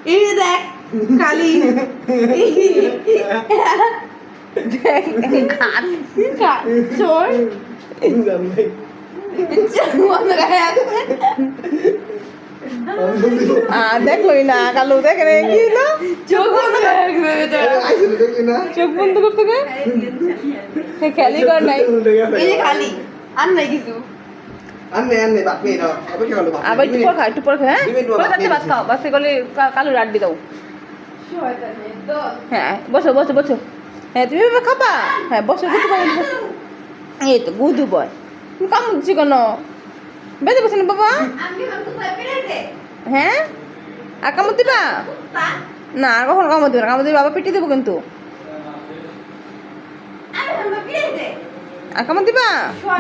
এই দেখ কালি চোর দেখলোই না কালু দেখ কি হলো চোখ বন্ধ চোখ বন্ধ করতে খেয়ালি কর নাই এই যে খালি আর নাই কিছু আবার একটু পর খা হ্যাঁ ভাত খাও বাসে গেলে কালু রাড্ডি দাও হ্যাঁ বসো বসো বসো হ্যাঁ তুমি এবার খাবা হ্যাঁ বসো এই তো গুদু বয় তুমি কামড় দিচ্ছি কেন বেঁধে বসে না বাবা হ্যাঁ আর কামড় দিবা না আর কখন কামড় দিবা কামড় দিবে বাবা পিটি দেবো কিন্তু আর কামড় দিবা